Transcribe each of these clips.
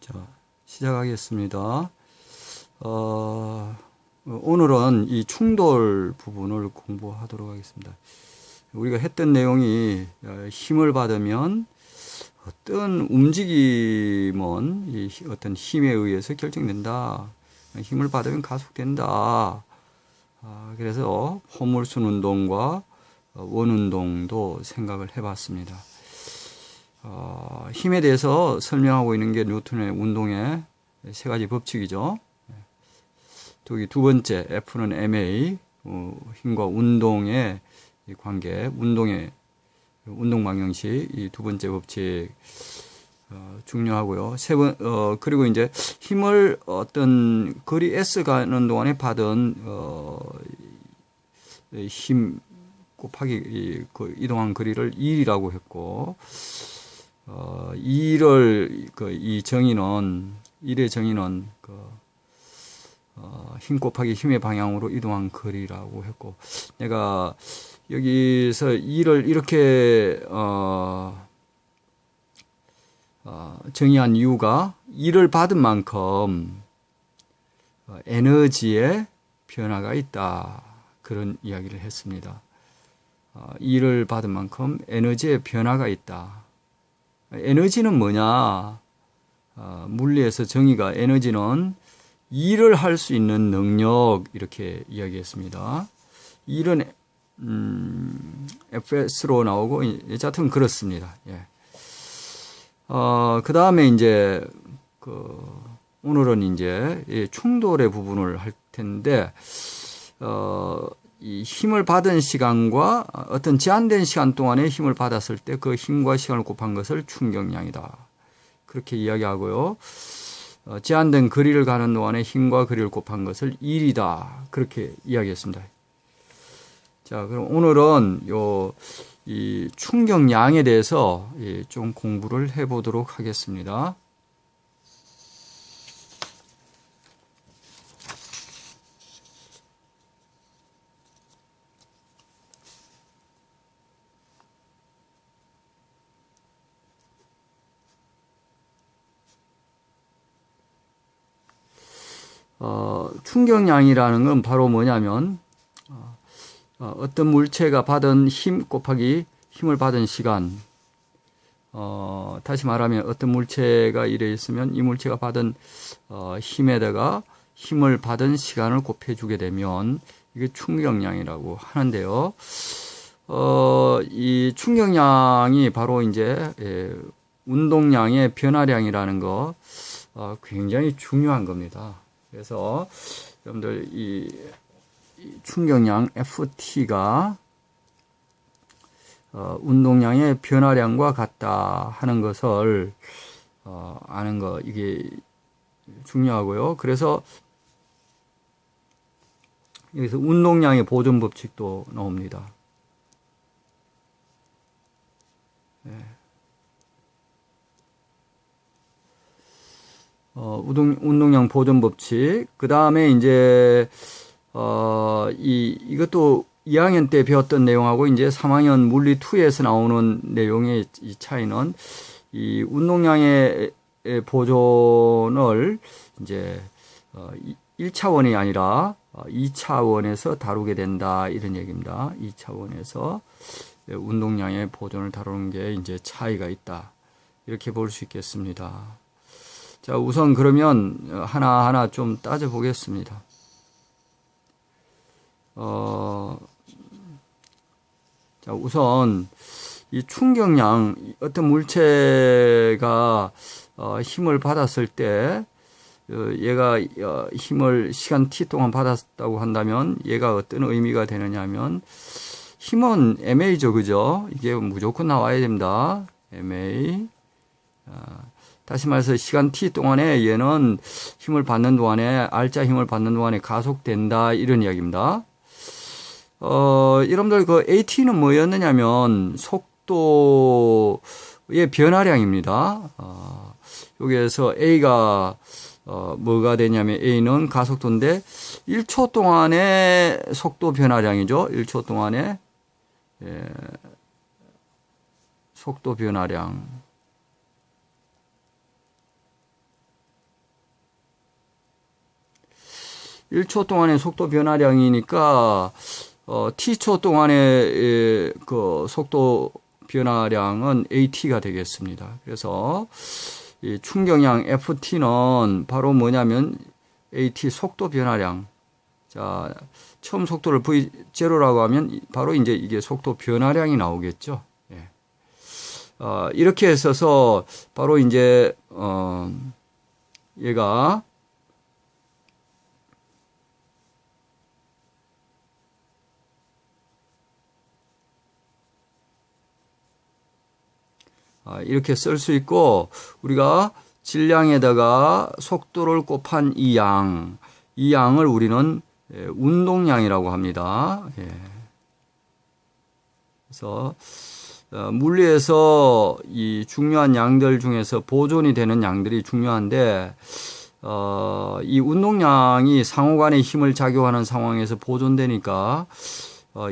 자, 시작하겠습니다. 오늘은 이 충돌 부분을 공부하도록 하겠습니다. 우리가 했던 내용이 힘을 받으면 어떤 움직임은 이 어떤 힘에 의해서 결정된다. 힘을 받으면 가속된다. 그래서 포물선 운동과 원운동도 생각을 해봤습니다. 힘에 대해서 설명하고 있는 게 뉴턴의 운동의 세 가지 법칙이죠. 두 번째, F는 ma, 힘과 운동의 관계, 운동 방정식, 이 두 번째 법칙, 중요하고요. 그리고 이제 힘을 어떤 거리 S 가는 동안에 받은, 힘 곱하기 이동한 거리를 1이라고 했고, 이 정의는, 1의 정의는, 힘 곱하기 힘의 방향으로 이동한 거리라고 했고, 내가 여기서 2를 이렇게, 정의한 이유가 2를 받은 만큼, 에너지의 변화가 있다. 그런 이야기를 했습니다. 2를 받은 만큼 에너지의 변화가 있다. 에너지는 뭐냐? 물리에서 정의가 에너지는 일을 할 수 있는 능력 이렇게 이야기했습니다. 일은 FS로 나오고 여하튼 그렇습니다. 예. 그 다음에 이제 오늘은 이제 충돌의 부분을 할 텐데 이 힘을 받은 시간과 어떤 제한된 시간 동안에 힘을 받았을 때 그 힘과 시간을 곱한 것을 충격량이다. 그렇게 이야기하고요. 제한된 거리를 가는 동안에 힘과 거리를 곱한 것을 1이다. 그렇게 이야기했습니다. 자, 그럼 오늘은 이 충격량에 대해서 좀 공부를 해보도록 하겠습니다. 충격량이라는 건 바로 뭐냐면, 어떤 물체가 받은 힘 곱하기 힘을 받은 시간, 다시 말하면 어떤 물체가 이래 있으면 이 물체가 받은, 힘에다가 힘을 받은 시간을 곱해주게 되면 이게 충격량이라고 하는데요. 이 충격량이 바로 이제, 운동량의 변화량이라는 거, 굉장히 중요한 겁니다. 그래서 여러분들 이 충격량 FT가 운동량의 변화량과 같다 하는 것을 아는 거 이게 중요하고요. 그래서 여기서 운동량의 보존 법칙도 나옵니다. 네. 운동량 보존 법칙. 그 다음에 이제, 이것도 2학년 때 배웠던 내용하고 이제 3학년 물리 2에서 나오는 내용의 이 차이는 이 운동량의 보존을 이제, 1차원이 아니라 2차원에서 다루게 된다. 이런 얘기입니다. 2차원에서 운동량의 보존을 다루는 게 이제 차이가 있다. 이렇게 볼 수 있겠습니다. 자, 우선 그러면 하나하나 좀 따져보겠습니다. 자, 우선 이 충격량, 어떤 물체가 힘을 받았을 때 얘가 힘을 시간 t 동안 받았다고 한다면 얘가 어떤 의미가 되느냐 하면 힘은 ma죠, 그죠? 이게 무조건 나와야 됩니다. ma. 다시 말해서 시간 t 동안에 얘는 힘을 받는 동안에 R자 힘을 받는 동안에 가속된다 이런 이야기입니다. 여러분들 그 AT는 뭐였느냐면 속도의 변화량입니다. 여기에서 A가 뭐가 되냐면 A는 가속도인데 1초 동안의 속도 변화량이죠. 1초 동안의 속도 변화량. 1초 동안의 속도 변화량이니까 t초 동안의 그 속도 변화량은 at가 되겠습니다. 그래서 이 충격량 ft는 바로 뭐냐면 at 속도 변화량. 자, 처음 속도를 v0라고 하면 바로 이제 이게 속도 변화량이 나오겠죠. 예. 이렇게 있어서 바로 이제 얘가 이렇게 쓸 수 있고, 우리가 질량에다가 속도를 곱한 이 양을 우리는 운동량이라고 합니다. 예. 그래서 물리에서 이 중요한 양들 중에서 보존이 되는 양들이 중요한데, 이 운동량이 상호간의 힘을 작용하는 상황에서 보존되니까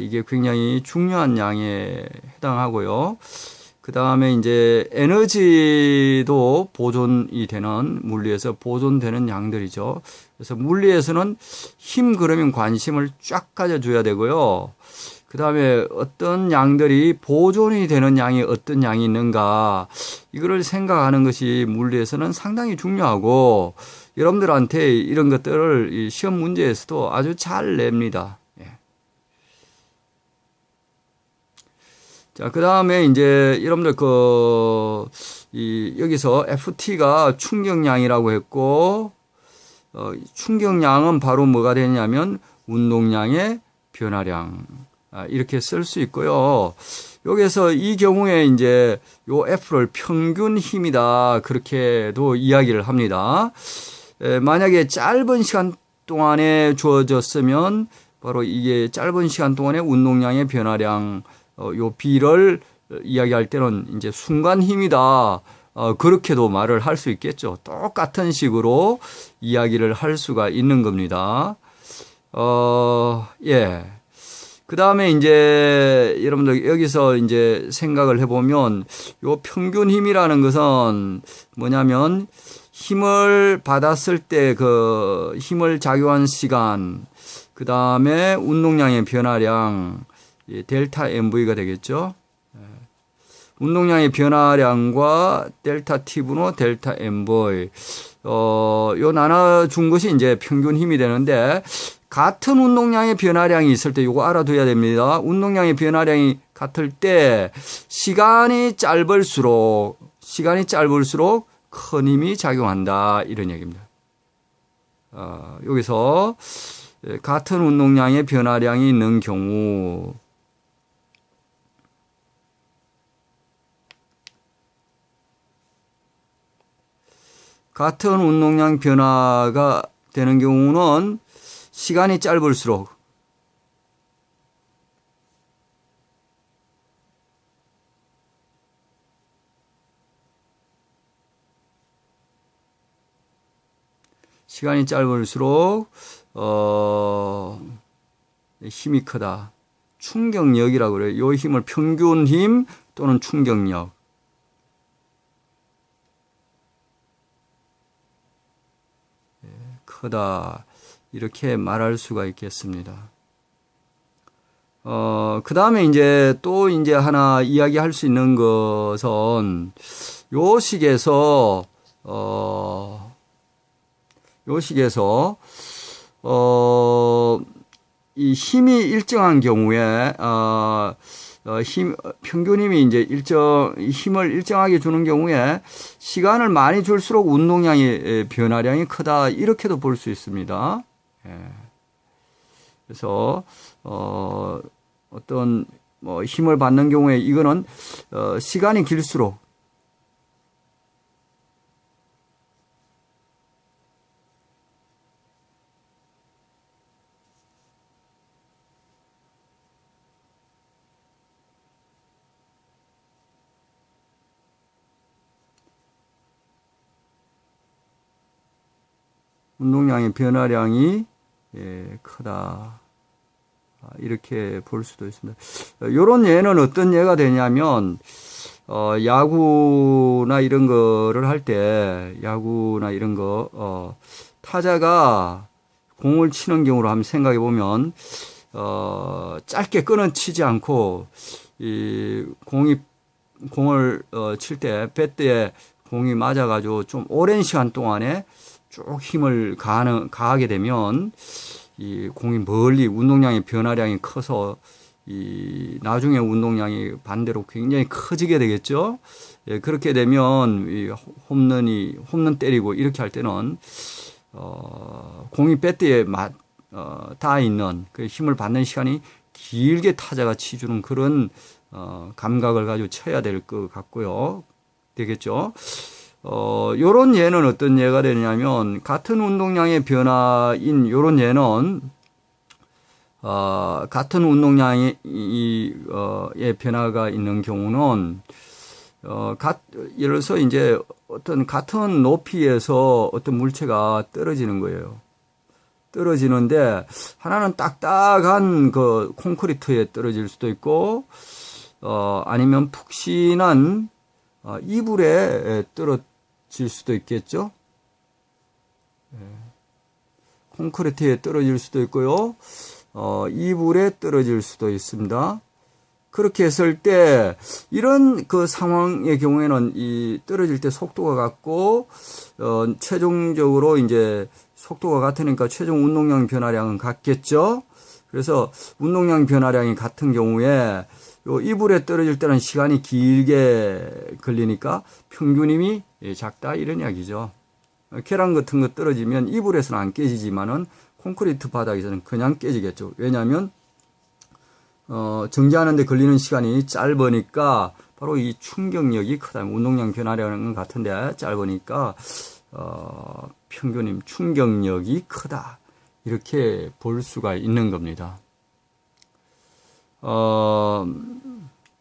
이게 굉장히 중요한 양에 해당하고요. 그 다음에 이제 에너지도 보존이 되는, 물리에서 보존되는 양들이죠. 그래서 물리에서는 힘 그러면 관심을 쫙 가져줘야 되고요. 그 다음에 어떤 양들이 보존이 되는 양이 어떤 양이 있는가, 이거를 생각하는 것이 물리에서는 상당히 중요하고, 여러분들한테 이런 것들을 시험 문제에서도 아주 잘 냅니다. 자, 그 다음에 이제 여러분들 여기서 FT가 충격량이라고 했고, 충격량은 바로 뭐가 되냐면 운동량의 변화량. 이렇게 쓸 수 있고요. 여기서 이 경우에 이제 요 F를 평균 힘이다. 그렇게도 이야기를 합니다. 만약에 짧은 시간 동안에 주어졌으면 바로 이게 짧은 시간 동안의 운동량의 변화량, 요 B를 이야기할 때는 이제 순간 힘이다. 그렇게도 말을 할 수 있겠죠. 똑같은 식으로 이야기를 할 수가 있는 겁니다. 예. 그 다음에 이제 여러분들 여기서 이제 생각을 해보면 요 평균 힘이라는 것은 뭐냐면 힘을 받았을 때 그 힘을 작용한 시간, 그 다음에 운동량의 변화량, 델타 MV가 되겠죠. 운동량의 변화량과 델타 T분호 델타 MV, 요 나눠준 것이 이제 평균 힘이 되는데, 같은 운동량의 변화량이 있을 때 요거 알아둬야 됩니다. 운동량의 변화량이 같을 때 시간이 짧을수록 큰 힘이 작용한다, 이런 얘기입니다. 여기서 같은 운동량의 변화량이 있는 경우, 같은 운동량 변화가 되는 경우는 시간이 짧을수록 힘이 크다. 충격력이라고 그래요. 이 힘을 평균 힘 또는 충격력. 크다. 이렇게 말할 수가 있겠습니다. 그 다음에 이제 또 이제 하나 이야기할 수 있는 것은 요 식에서 이 힘이 일정한 경우에 평균 힘이 이제 힘을 일정하게 주는 경우에 시간을 많이 줄수록 운동량의 변화량이 크다, 이렇게도 볼 수 있습니다. 예. 그래서 어떤 힘을 받는 경우에 이거는 시간이 길수록 운동량의 변화량이 크다, 이렇게 볼 수도 있습니다. 이런 예는 어떤 예가 되냐면 야구나 이런 거를 할 때, 타자가 공을 치는 경우로 한번 생각해 보면, 짧게 끊어치지 않고, 공을 칠 때, 배트에 공이 맞아가지고 좀 오랜 시간 동안에 쭉 힘을 가하게 되면, 이 공이 멀리 운동량의 변화량이 커서, 나중에 운동량이 반대로 굉장히 커지게 되겠죠. 예, 그렇게 되면, 홈런 때리고 이렇게 할 때는, 공이 배트에 닿아 있는 그 힘을 받는 시간이 길게 타자가 치주는 그런, 감각을 가지고 쳐야 될 것 같고요. 되겠죠. 요런 예는 어떤 예가 되냐면, 같은 운동량의 변화인 요런 예는, 같은 운동량의, 변화가 있는 경우는, 예를 들어서 이제 어떤 같은 높이에서 어떤 물체가 떨어지는 거예요. 떨어지는데, 하나는 딱딱한 그 콘크리트에 떨어질 수도 있고, 아니면 푹신한, 이불에 떨어질 수도 있겠죠. 콘크리트에 떨어질 수도 있고요. 이불에 떨어질 수도 있습니다. 그렇게 했을 때, 이런 그 상황의 경우에는 이 떨어질 때 속도가 같고, 최종적으로 이제 속도가 같으니까 최종 운동량 변화량은 같겠죠? 그래서 운동량 변화량이 같은 경우에, 요 이불에 떨어질 때는 시간이 길게 걸리니까 평균 힘이 작다, 이런 이야기죠. 계란 같은 거 떨어지면 이불에서는 안 깨지지만은 콘크리트 바닥에서는 그냥 깨지겠죠. 왜냐하면 정지하는데 걸리는 시간이 짧으니까 바로 이 충격력이 크다. 운동량 변화량은 같은데 짧으니까 평균임 충격력이 크다. 이렇게 볼 수가 있는 겁니다.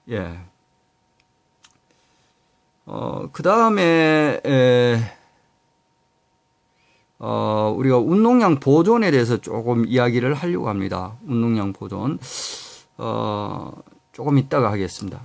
예. 그 다음에 우리가 운동량 보존에 대해서 조금 이야기를 하려고 합니다. 운동량 보존. 조금 이따가 하겠습니다.